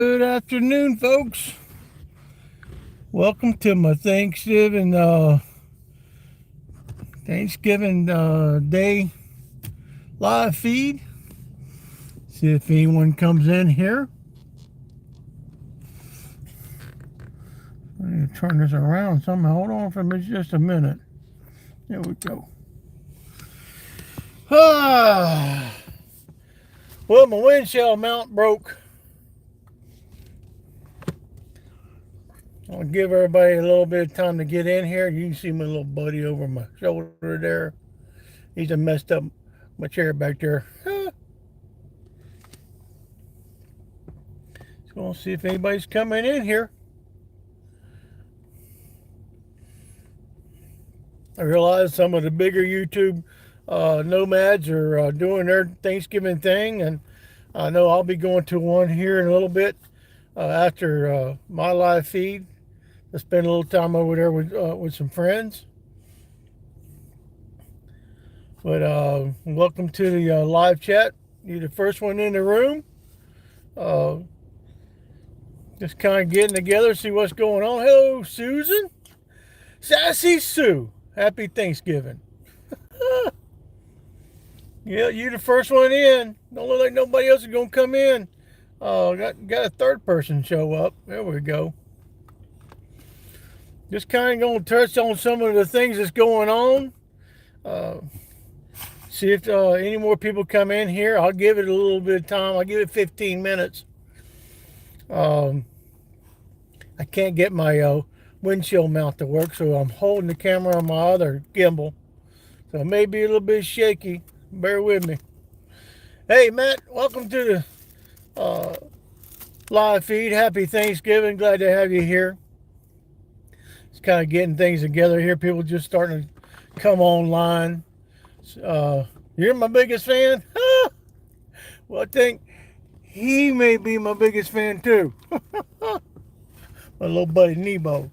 Good afternoon, folks. Welcome to my Thanksgiving Day live feed. See if anyone comes in here. I need to turn this around somehow. Hold on for me just a minute. There we go. Well, my windshield mount broke. I'll give everybody a little bit of time to get in here. You can see my little buddy over my shoulder there. He's messed up my chair back there. So we'll see if anybody's coming in here. I realize some of the bigger YouTube nomads are doing their Thanksgiving thing, and I know I'll be going to one here in a little bit after my live feed to spend a little time over there with some friends. But welcome to the live chat. You're the first one in the room. Just kind of getting together, see what's going on. Hello, Susan. Sassy Sue. Happy Thanksgiving. Yeah, you're the first one in. Don't look like nobody else is going to come in. Got a third person show up. There we go. Just kind of going to touch on some of the things that's going on. See if any more people come in here. I'll give it a little bit of time. I'll give it 15 minutes. I can't get my windshield mount to work, so I'm holding the camera on my other gimbal. So it may be a little bit shaky. Bear with me. Hey, Matt, welcome to the live feed. Happy Thanksgiving. Glad to have you here. It's kind of getting things together here. People just starting to come online. You're my biggest fan? Well, I think he may be my biggest fan too. My little buddy Nebo.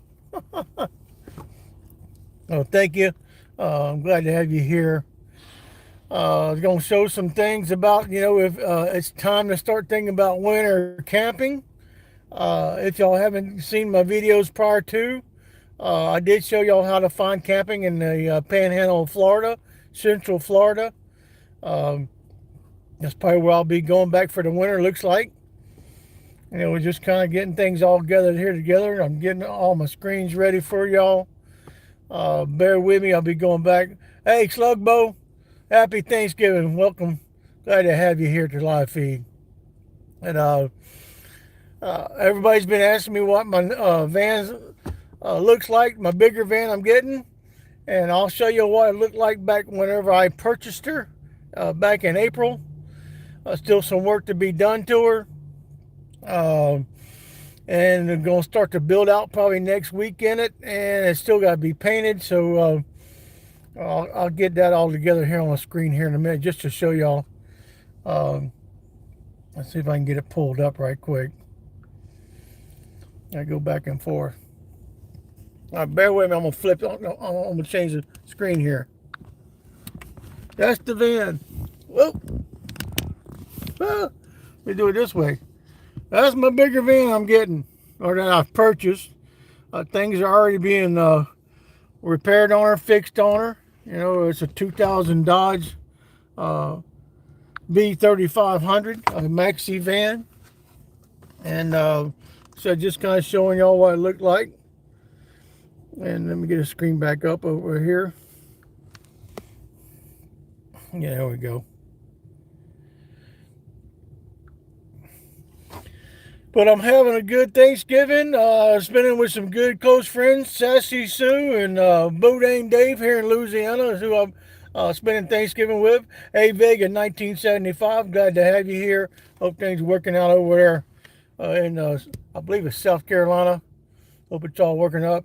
Oh, thank you. I'm glad to have you here. I was going to show some things about, if it's time to start thinking about winter camping. If y'all haven't seen my videos prior to, I did show y'all how to find camping in the panhandle of Florida, Central Florida. That's probably where I'll be going back for the winter, looks like. And we're just kind of getting things all gathered here together. I'm getting all my screens ready for y'all. Bear with me. I'll be going back. Hey, Slugbo, happy Thanksgiving. Welcome. Glad to have you here at the live feed. And everybody's been asking me what my van looks like, my bigger van I'm getting. And I'll show you what it looked like back whenever I purchased her back in April. Still some work to be done to her. And they're going to start to build out probably next week in it. And it's still got to be painted. So I'll get that all together here on the screen here in a minute just to show y'all. Let's see if I can get it pulled up right quick. I go back and forth. All right, bear with me. I'm going to flip. I'm going to change the screen here. That's the van. Whoop. Let me do it this way. That's my bigger van I'm getting, or that I've purchased. Things are already being repaired on her, fixed on her. It's a 2000 Dodge B3500, a Maxeen van. And so just kind of showing y'all what it looked like. And let me get a screen back up over here. Yeah, there we go. But I'm having a good Thanksgiving, spending with some good close friends, Sassy Sue and Boudin Dave here in Louisiana is who I'm spending Thanksgiving with. Hey, Vega 1975, glad to have you here. Hope things are working out over there in, I believe it's South Carolina. Hope it's all working up.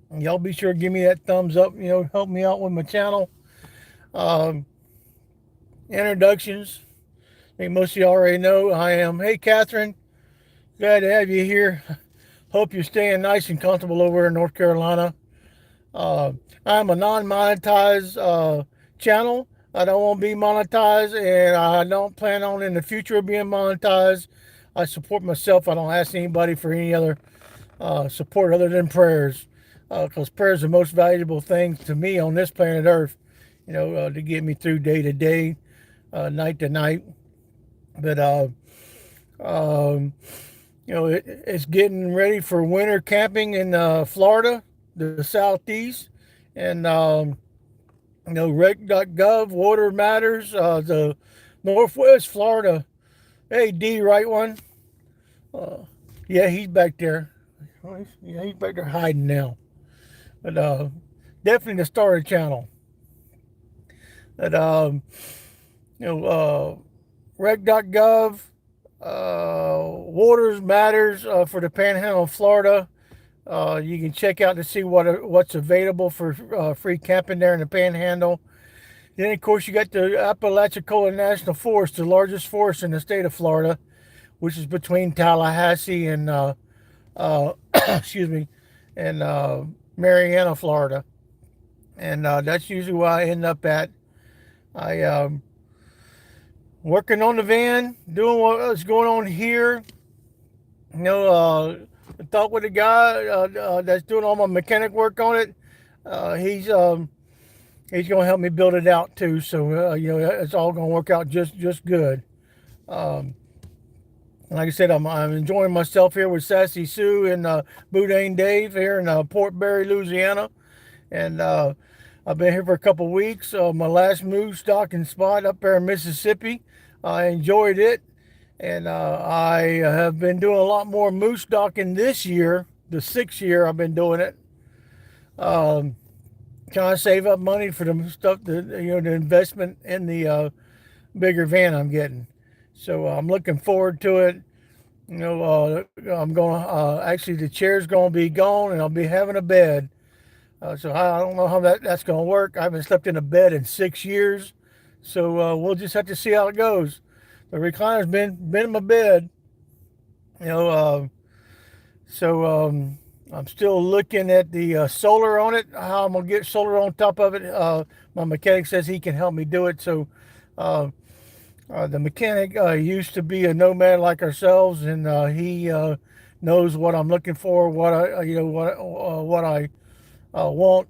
And y'all be sure to give me that thumbs up, help me out with my channel. Introductions. I think most of you already know I am. Hey, Catherine. Glad to have you here. Hope you're staying nice and comfortable over in North Carolina. I'm a non-monetized channel. I don't want to be monetized, and I don't plan on in the future being monetized. I support myself. I don't ask anybody for any other support other than prayers, because prayers are the most valuable thing to me on this planet Earth. To get me through day to day, night to night. But um, it's getting ready for winter camping in Florida, the southeast, and rec.gov, Water Matters, the Northwest Florida. Hey, D, right one? Uh, yeah, he's back there. Yeah, he's back there hiding now. But definitely the Star Channel. But rec.gov, Waters Matters for the Panhandle of Florida. You can check out to see what's available for free camping there in the Panhandle. Then, of course, you got the Apalachicola National Forest, the largest forest in the state of Florida, which is between Tallahassee and excuse me, and Marianna, Florida. And that's usually where I end up at. I working on the van, doing what's going on here. I talked with a guy that's doing all my mechanic work on it. He's going to help me build it out too. So it's all going to work out just good. Like I said, I'm enjoying myself here with Sassy Sue and Boudin Dave here in Port Barre, Louisiana, and I've been here for a couple weeks. My last moose docking spot up there in Mississippi, I enjoyed it, and I have been doing a lot more moose docking this year, the 6th year I've been doing it. Trying to save up money for the stuff, the investment in the bigger van I'm getting. So I'm looking forward to it. I'm going to actually the chair's going to be gone, and I'll be having a bed. So I don't know how that's going to work. I haven't slept in a bed in 6 years, so we'll just have to see how it goes. The recliner's been in my bed, so I'm still looking at the solar on it. How I'm gonna get solar on top of it. My mechanic says he can help me do it. So the mechanic used to be a nomad like ourselves, and he knows what I'm looking for, what I want,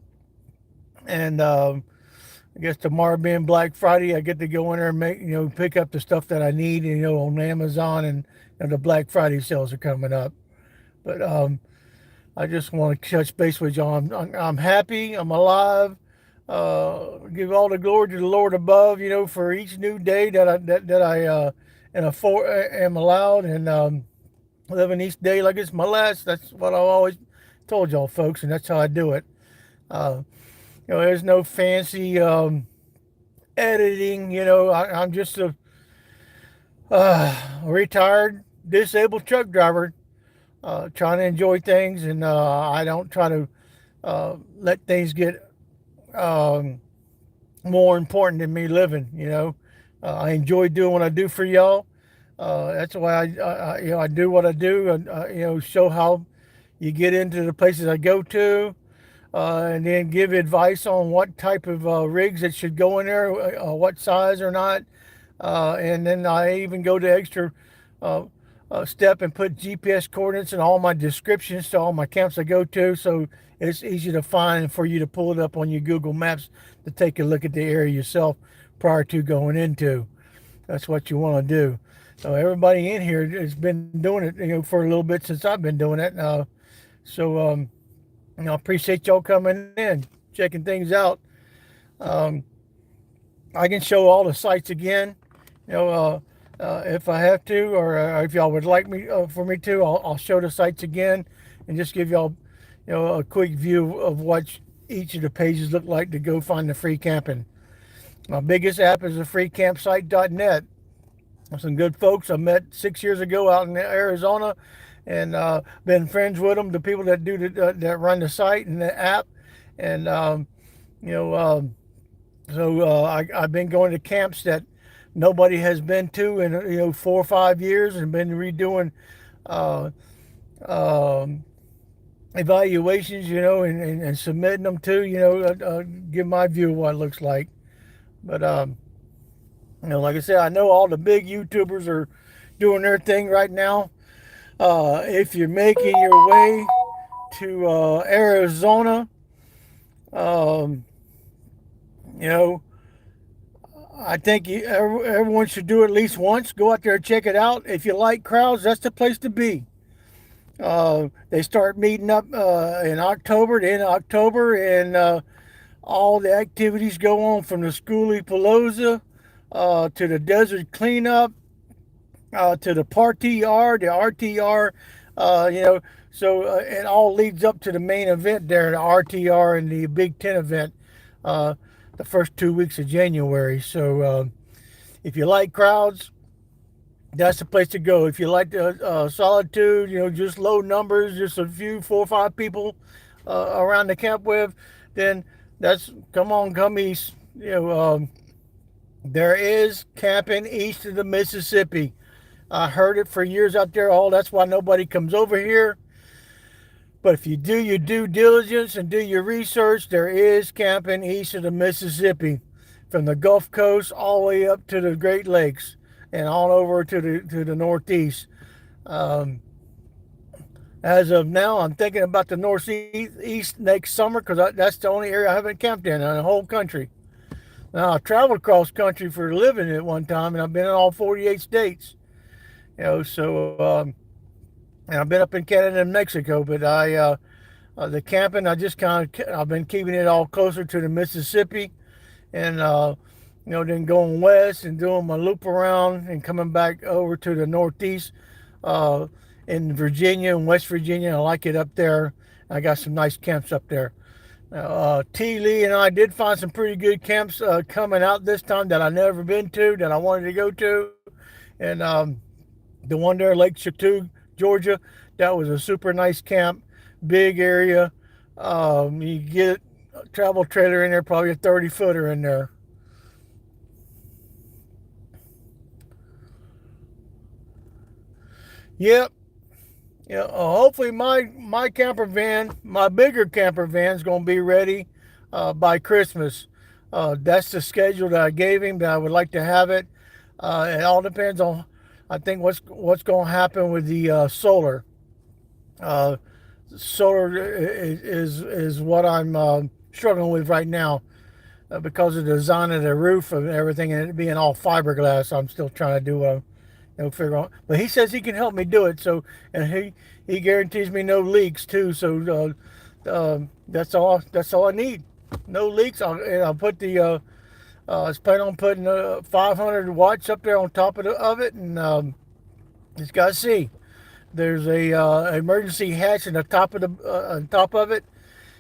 and I guess tomorrow being Black Friday, I get to go in there and pick up the stuff that I need, on Amazon, and the Black Friday sales are coming up. But I just want to touch base with y'all. I'm happy. I'm alive. Give all the glory to the Lord above, for each new day that I am allowed, and living each day like it's my last. That's what I've always told y'all, folks, and that's how I do it. There's no fancy editing. I'm just a retired disabled truck driver, trying to enjoy things, and I don't try to let things get more important than me living. I enjoy doing what I do for y'all. That's why I do what I do, and show how you get into the places I go to, and then give advice on what type of rigs that should go in there, what size or not, and then I even go to extra step and put GPS coordinates in all my descriptions to all my camps I go to, so it's easy to find for you to pull it up on your Google Maps to take a look at the area yourself prior to going into. That's what you want to do. So everybody in here has been doing it, for a little bit since I've been doing it. So I appreciate y'all coming in, checking things out. I can show all the sites again, if I have to, or if y'all would like me for me to. I'll show the sites again and just give y'all, a quick view of what each of the pages look like to go find the free camping. My biggest app is the freecampsite.net. Some good folks I met 6 years ago out in Arizona, and been friends with them, the people that do that run the site and the app, and I've been going to camps that nobody has been to in 4 or 5 years, and been redoing evaluations, and submitting them to, give my view of what it looks like. But like I said, I know all the big YouTubers are doing their thing right now. If you're making your way to Arizona, um, you know, I think everyone should do it at least once. Go out there and check it out. If you like crowds, that's the place to be. They start meeting up in October, the end of October, and all the activities go on from the Schoolie Palooza to the desert cleanup to the Party-R, the RTR, so it all leads up to the main event there, the RTR and the Big Ten event, uh, the first 2 weeks of January. So if you like crowds, that's the place to go. If you like the solitude, just low numbers, just a few, 4 or 5 people around the camp with, then come east. There is camping east of the Mississippi. I heard it for years out there. Oh, that's why nobody comes over here. But if you do your due diligence and do your research, there is camping east of the Mississippi, from the Gulf Coast all the way up to the Great Lakes and on over to the Northeast. Um, as of now, I'm thinking about the Northeast next summer because that's the only area I haven't camped in the whole country. Now, I traveled across country for a living at one time, and I've been in all 48 states. And I've been up in Canada and Mexico, but the camping, I've been keeping it all closer to the Mississippi, and then going west and doing my loop around and coming back over to the Northeast, in Virginia and West Virginia. I like it up there. I got some nice camps up there. T. Lee and I did find some pretty good camps coming out this time that I've never been to, that I wanted to go to, and the one there, Lake Chateau, Georgia, that was a super nice camp, big area. You get a travel trailer in there, probably a 30-footer in there. Yep. Yeah. Hopefully my camper van, my bigger camper van, is going to be ready by Christmas. That's the schedule that I gave him. That I would like to have it. It all depends on, I think, what's going to happen with the solar. Uh, Solar is what I'm struggling with right now because of the design of the roof and everything, and it being all fiberglass. I'm still trying to do figure out. But he says he can help me do it. So, and he guarantees me no leaks too. So that's all. That's all I need. No leaks. I'll put the. I was planning on putting 500 watts up there on top of it, and just gotta see. There's a emergency hatch in the top of on top of it,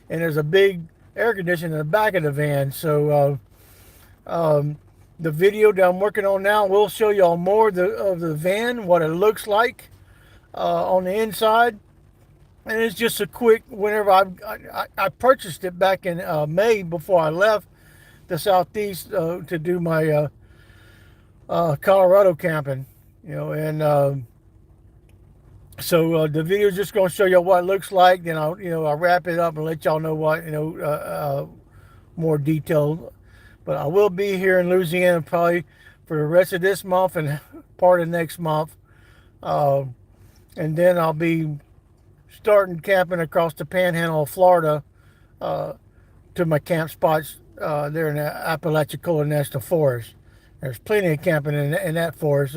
and there's a big air conditioner in the back of the van. So the video that I'm working on now will show y'all more of the van, what it looks like on the inside, and it's just a quick. Whenever I purchased it back in May before I left the Southeast to do my Colorado camping, and. So the video is just going to show you what it looks like. Then I'll wrap it up and let y'all know what more detail. But I will be here in Louisiana probably for the rest of this month and part of next month, and then I'll be starting camping across the Panhandle of Florida to my camp spots there in the Apalachicola National Forest. There's plenty of camping in that forest.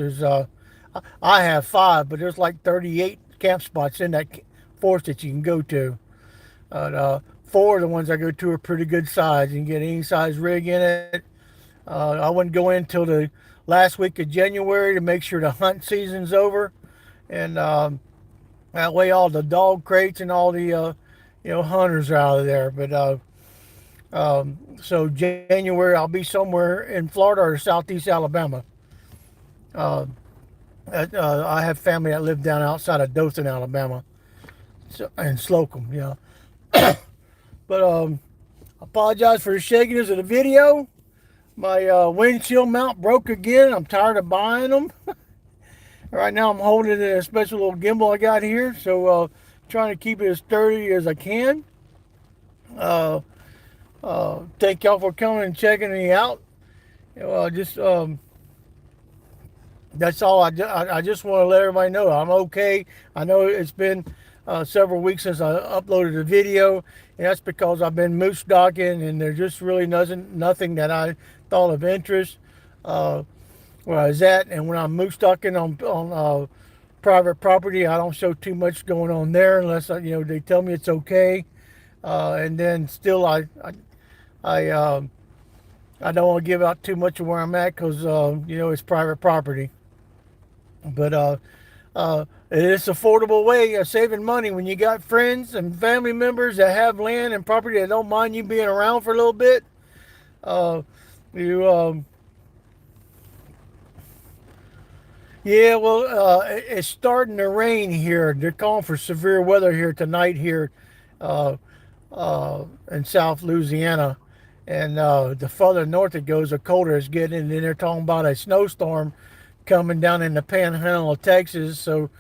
I have 5, but there's like 38 camp spots in that forest that you can go to. 4 of the ones I go to are pretty good size. You can get any size rig in it. I wouldn't go in until the last week of January to make sure the hunt season's over, and that way all the dog crates and all the hunters are out of there. But so January I'll be somewhere in Florida or Southeast Alabama. I have family that live down outside of Dothan, Alabama, and Slocum, But I apologize for the shakiness of the video. My windshield mount broke again. I'm tired of buying them. Right now I'm holding it in a special little gimbal I got here, so trying to keep it as sturdy as I can. Thank y'all for coming and checking me out. Just that's all. I just want to let everybody know I'm okay. I know it's been several weeks since I uploaded a video, and that's because I've been moose docking, and there's just really nothing that I thought of interest uh, where I was at. And when I'm moose docking on private property, I don't show too much going on there unless they tell me it's okay. And then still, I, I don't want to give out too much of where I'm at because it's private property. But it's affordable way of saving money when you got friends and family members that have land and property that don't mind you being around for a little bit. Uh, you Yeah, well, it's starting to rain here. They're calling for severe weather here tonight here uh, in South Louisiana. And the further north it goes, the colder it's getting. And then they're talking about a snowstorm coming down in the panhandle of Texas. So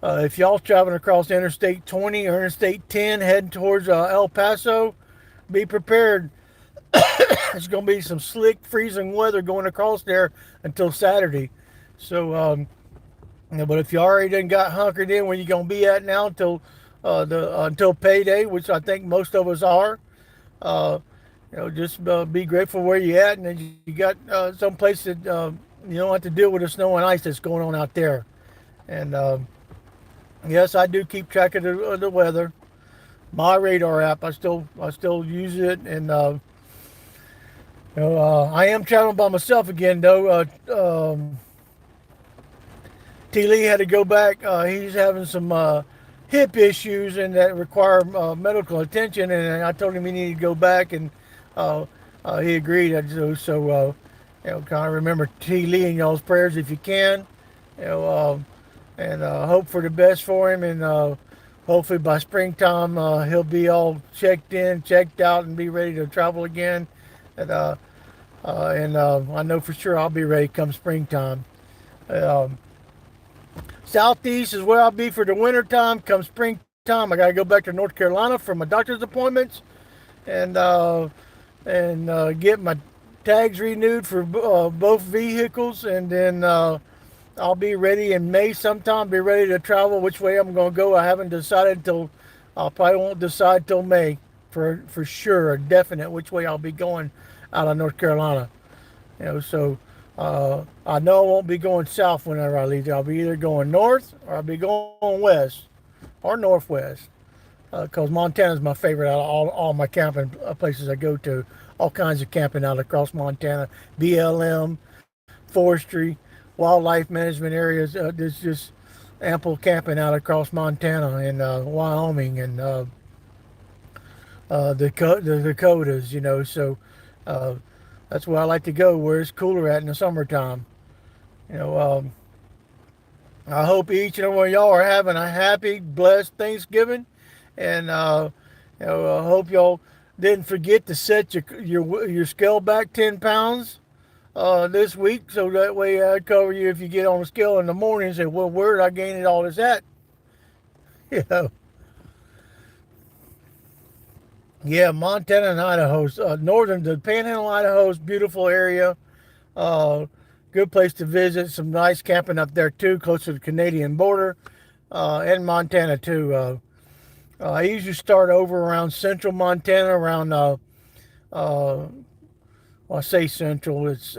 if y'all traveling across Interstate 20 or Interstate 10 heading towards El Paso, be prepared. It's going to be some slick, freezing weather going across there until Saturday. So, but if you already done got hunkered in where you're going to be at now until the until payday, which I think most of us are, uh, just be grateful where you at, and then you got some place that you don't have to deal with the snow and ice that's going on out there. And yes, I do keep track of the weather. My radar app, I still use it, and I am traveling by myself again though. T. Lee had to go back. He's having some hip issues and that require medical attention, and I told him he needed to go back, and he agreed. Kind of remember T. Lee in y'all's prayers if you can. You know, and hope for the best for him, and hopefully by springtime he'll be all checked in, checked out, and be ready to travel again. And I know for sure I'll be ready come springtime. Um, Southeast is where I'll be for the winter time. Come springtime, I gotta go back to North Carolina for my doctor's appointments, and get my tags renewed for both vehicles, and then I'll be ready in May sometime. Be ready to travel. Which way I'm gonna go, I haven't decided till. I probably won't decide till May for sure, definite which way I'll be going out of North Carolina. So I know I won't be going south whenever I leave. I'll be either going north or I'll be going west or northwest. Because Montana's my favorite out of all my camping places I go to. All kinds of camping out across Montana, BLM, forestry, wildlife management areas. There's just ample camping out across Montana and Wyoming and the Dakotas. So uh, that's where I like to go, where it's cooler at in the summertime. You know, um, I hope each and every one of y'all are having a happy, blessed Thanksgiving, and I hope y'all didn't forget to set your scale back 10 pounds this week, so that way I cover you if you get on the scale in the morning and say, "Well, where did I gain it all this at?" You know, yeah, Montana and Idaho's the Panhandle, Idaho's beautiful area. Uh, Good place to visit. Some nice camping up there too, close to the Canadian border, and Montana too. I usually start over around central Montana, around well, I say central. It's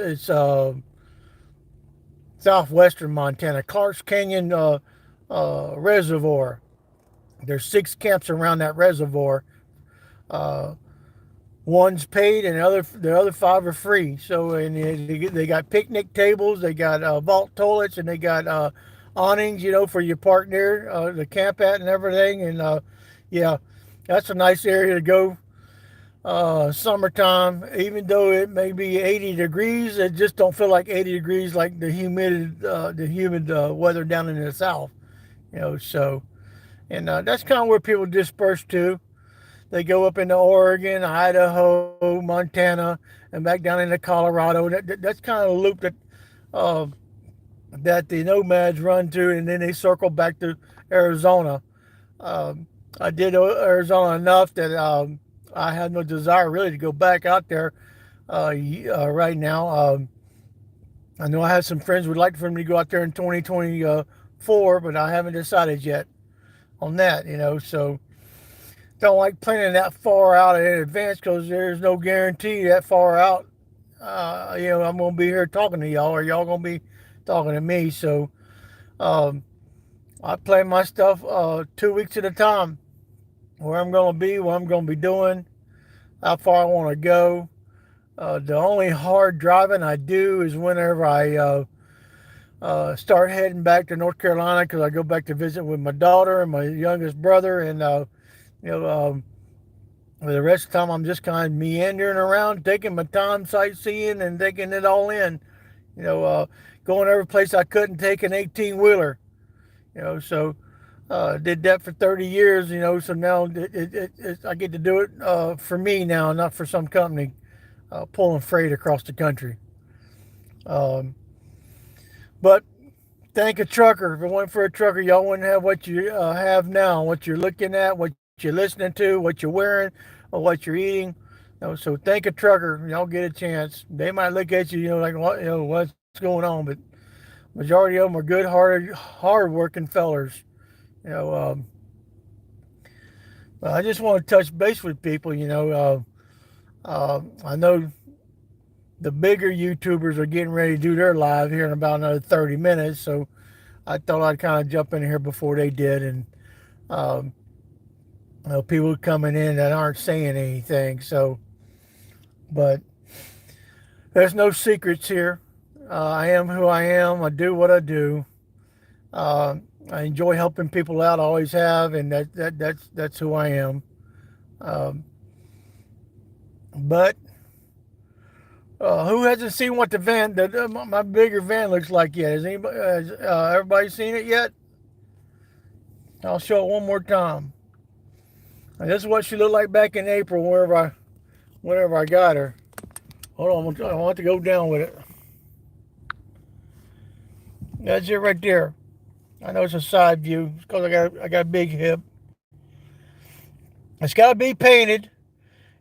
southwestern Montana, Clark's Canyon Reservoir. There's 6 camps around that reservoir. Uh, One's paid, and the other 5 are free. So, and they got picnic tables, they got vault toilets, and they got awnings, for your park there, the camp at and everything. And yeah, that's a nice area to go. Summertime, even though it may be 80 degrees, it just don't feel like 80 degrees like the humid weather down in the south. So, and that's kind of where people disperse to. They go up into Oregon, Idaho, Montana, and back down into Colorado. That's kind of a loop uh, that the nomads run to, and then they circle back to Arizona. I did Arizona enough that I had no desire really to go back out there right now. I know I have some friends would like for me to go out there in 2024, but I haven't decided yet on that. So don't like planning that far out in advance because there's no guarantee that far out. I'm gonna be here talking to y'all, or y'all gonna be talking to me. So um, I plan my stuff 2 weeks at a time. Where I'm gonna be, what I'm gonna be doing, how far I want to go. The only hard driving I do is whenever I start heading back to North Carolina because I go back to visit with my daughter and my youngest brother, and you know, um, the rest of the time I'm just kind of meandering around, taking my time sightseeing and taking it all in. You know, uh, Going every place I couldn't take an 18-wheeler. So did that for 30 years. So now I get to do it for me now, not for some company pulling freight across the country. Um, but thank a trucker. If it weren't for a trucker, y'all wouldn't have what you have now, what you're looking at, what you're listening to, what you're wearing, or what you're eating. So thank a trucker. Y'all get a chance. They might look at you, like what's going on, but majority of them are good, hard working fellers. You know, um, I just want to touch base with people. I know the bigger YouTubers are getting ready to do their live here in about another 30 minutes, so I thought I'd kind of jump in here before they did, and um, people coming in that aren't saying anything. But there's no secrets here. I am who I am. I do what I do. Uh, I enjoy helping people out. I always have, and that's who I am. Um, but who hasn't seen what the van, my bigger van looks like yet? Has everybody seen it yet? I'll show it one more time. And this is what she looked like back in April, whenever I got her. Hold on, I want to go down with it. That's it right there. I know it's a side view because I got a big hip. It's got to be painted,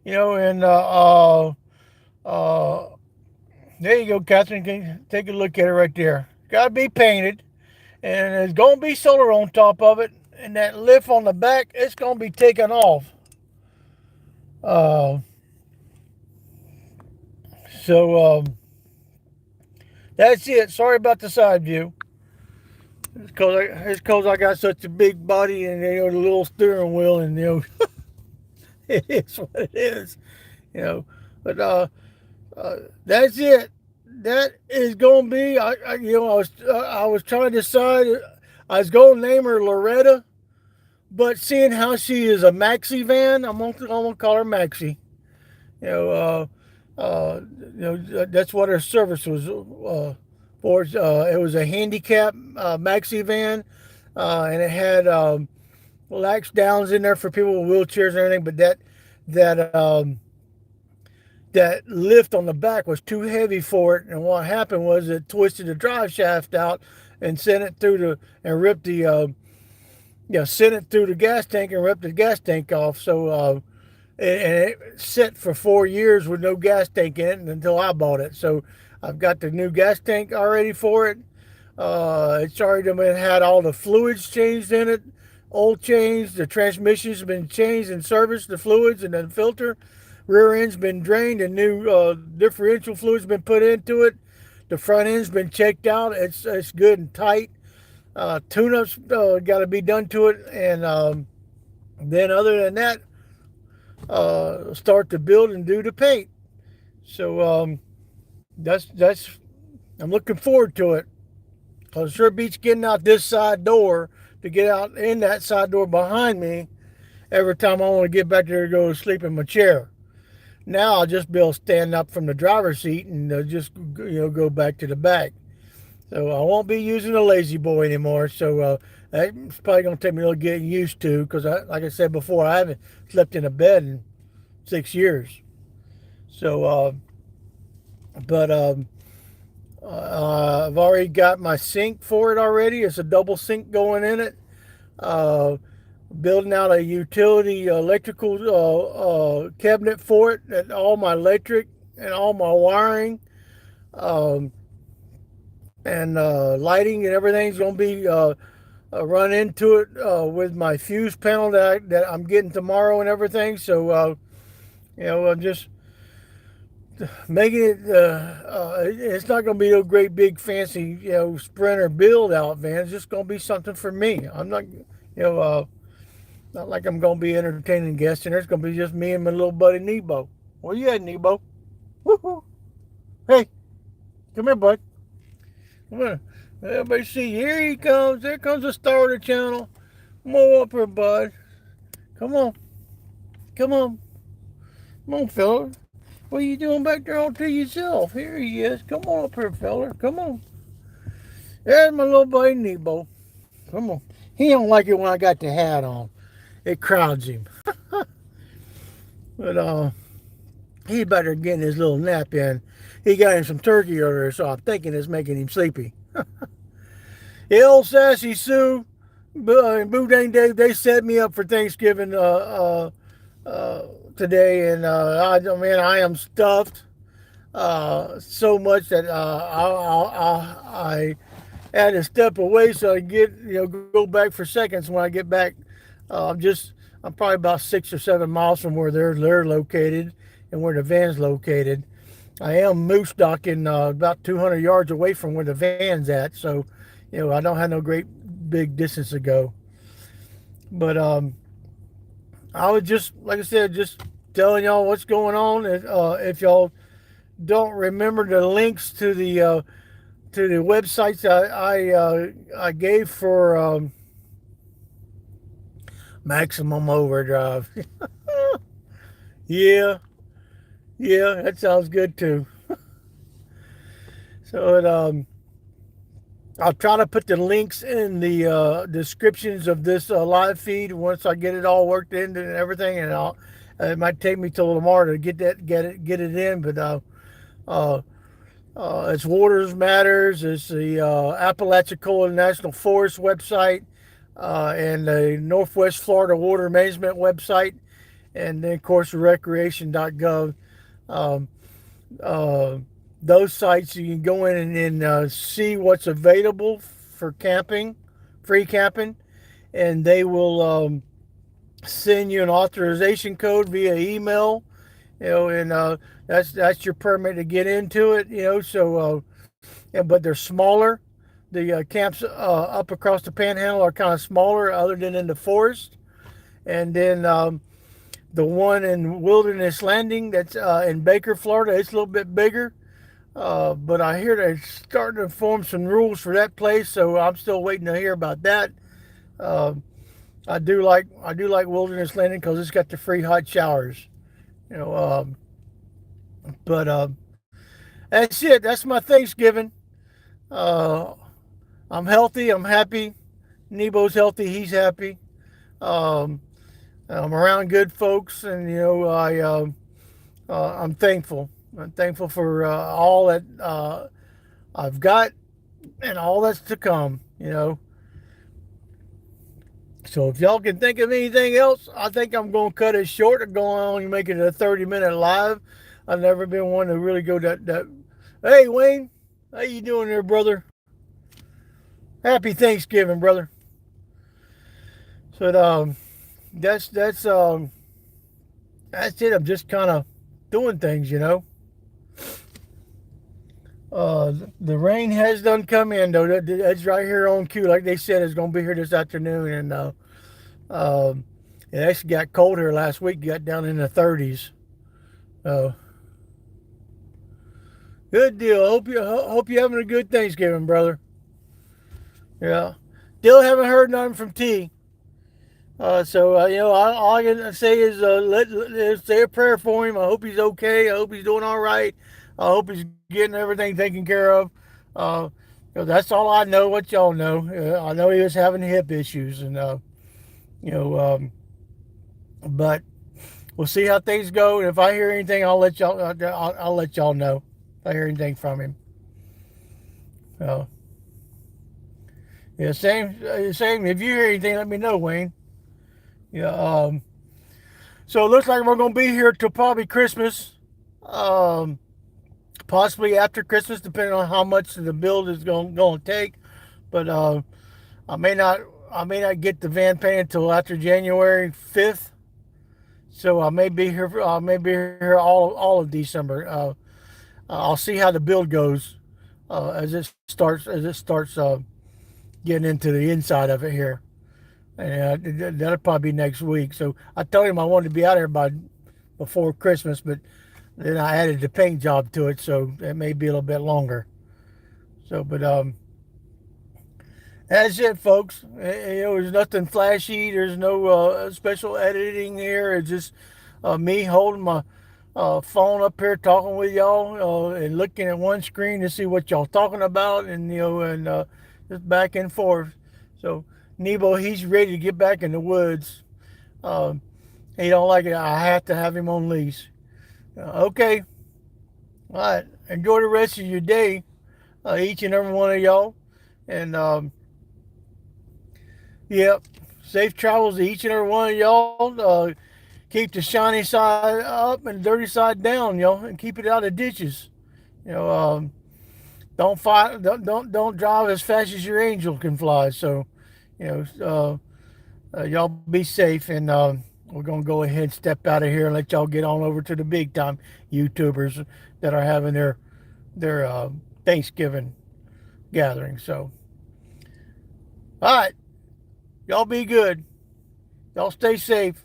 and uh, there you go, Catherine. Can you take a look at it right there? It's got to be painted, and there's going to be solar on top of it, and that lift on the back, it's going to be taken off. Uh, so that's it. Sorry about the side view. It's cause I got such a big body and the little steering wheel, and it is what it is. You know, but that's it. That is gonna be. I was trying to decide. I was gonna name her Loretta, but seeing how she is a maxi van, I'm gonna call her Maxie. You know, that's what her service was for. It was a handicap maxi van, and it had latch downs in there for people with wheelchairs and everything. But that that lift on the back was too heavy for it, and what happened was it twisted the drive shaft out and sent it through and ripped the sent it through the gas tank and ripped the gas tank off. So and it sat for 4 years with no gas tank in it until I bought it. So I've got the new gas tank already for it. It's already been had all the fluids changed in it, oil changed, the transmission's been changed and serviced, the fluids and the filter. Rear end's been drained and new differential fluids been put into it. The front end's been checked out. It's good and tight. Tune-ups got to be done to it, and then other than that, start to build and do the paint. So that's I'm looking forward to it. Cause it sure beats getting out this side door to get out in that side door behind me every time I want to get back there to go to sleep in my chair. Now I'll just be able to stand up from the driver's seat and just go back to the back. So I won't be using a lazy boy anymore. So that's probably going to take me a little getting used to because, like I said before, I haven't slept in a bed in 6 years. So, but I've already got my sink for it already. It's a double sink going in it. Building out a utility electrical cabinet for it, and all my electric and all my wiring. Um, and lighting and everything's gonna be run into it with my fuse panel that I'm getting tomorrow and everything. So I'm just making it. It's not gonna be a great big fancy Sprinter build out van. It's just gonna be something for me. I'm not not like I'm gonna be entertaining guests, and there's gonna be just me and my little buddy Nebo. Where you at, Nebo? Woohoo! Hey, come here, bud. Come here. Everybody see, here he comes. There comes the star of the channel. Come on up here, bud. Come on. Come on. Come on, fella. What are you doing back there all to yourself? Here he is. Come on up here, fella. Come on. There's my little buddy Nebo. Come on. He don't like it when I got the hat on. It crowds him. But he better getting his little nap in. He got him some turkey earlier, so I'm thinking it's making him sleepy. The old Sassy Sue and Boo Dang Dave, they set me up for Thanksgiving today, and man, I am stuffed so much that I had to step away so I get go back for seconds when I get back. I'm probably about 6 or 7 miles from where they're located and where the van's located. I am moose docking about 200 yards away from where the van's at, so I don't have no great big distance to go. But I was just, like I said, just telling y'all what's going on. If y'all don't remember the links to the websites I gave for Maximum Overdrive. Yeah, yeah, that sounds good too. So I'll try to put the links in the descriptions of this live feed once I get it all worked in and everything, and it might take me till tomorrow to get it in, but uh, it's Waters Matters. It's the Apalachicola National Forest website, and the Northwest Florida Water Management website, and then of course recreation.gov. Um, uh, those sites you can go in and see what's available for camping, free camping, and they will send you an authorization code via email. And that's your permit to get into it. So but they're smaller. The camps up across the Panhandle are kind of smaller, other than in the forest. And then the one in Wilderness Landing, that's in Baker, Florida, it's a little bit bigger. But I hear they're starting to form some rules for that place, so I'm still waiting to hear about that. Uh, I do like Wilderness Landing because it's got the free hot showers. You know, but that's it. That's my Thanksgiving. Uh, I'm healthy. I'm happy. Nebo's healthy. He's happy. Um, I'm around good folks, and I'm thankful. I'm thankful for all that I've got and all that's to come. So if y'all can think of anything else, I think I'm going to cut it short and go on and make it a 30-minute live. I've never been one to really go that. Hey, Wayne, how you doing there, brother? Happy Thanksgiving, brother. So that's it. I'm just kind of doing things. The rain has done come in though. That's right here on cue. Like they said, it's going to be here this afternoon, and it actually got cold here last week. Got down in the 30s. Uh, Good deal. Hope you having a good Thanksgiving, brother. Yeah. Still haven't heard nothing from T. So all I can say is let's say a prayer for him. I hope he's okay. I hope he's doing all right. I hope he's getting everything taken care of. Uh, that's all I know. What y'all know? I know he was having hip issues, and you know, but we'll see how things go. And if I hear anything, I'll let y'all. I'll let y'all know if I hear anything from him. Uh, yeah, same. If you hear anything, let me know, Wayne. Yeah. So it looks like we're gonna be here till probably Christmas. Um, possibly after Christmas, depending on how much the build is going to take. But I may not I may not get the van painted until after January 5th. So I may be here all of December. I'll see how the build goes as it starts getting into the inside of it here, and that'll probably be next week. So I told him I wanted to be out here by before Christmas, but then I added the paint job to it, so it may be a little bit longer. So, but that's it, folks. There's nothing flashy. There's no special editing here. It's just me holding my phone up here, talking with y'all, and looking at one screen to see what y'all talking about, and just back and forth. So Nebo, he's ready to get back in the woods. Uh, he don't like it. I have to have him on leash. Okay, all right. Enjoy the rest of your day, each and every one of y'all, and. Yep. Safe travels to each and every one of y'all. Keep the shiny side up and dirty side down, and keep it out of ditches. You know, don't fight, don't drive as fast as your angel can fly. So, y'all be safe, and we're gonna go ahead and step out of here and let y'all get on over to the big time YouTubers that are having their Thanksgiving gathering. So, all right. Y'all be good. Y'all stay safe.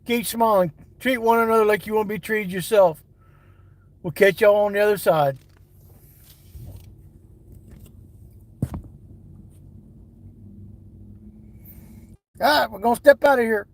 Keep smiling. Treat one another like you want to be treated yourself. We'll catch y'all on the other side. All right, we're going to step out of here.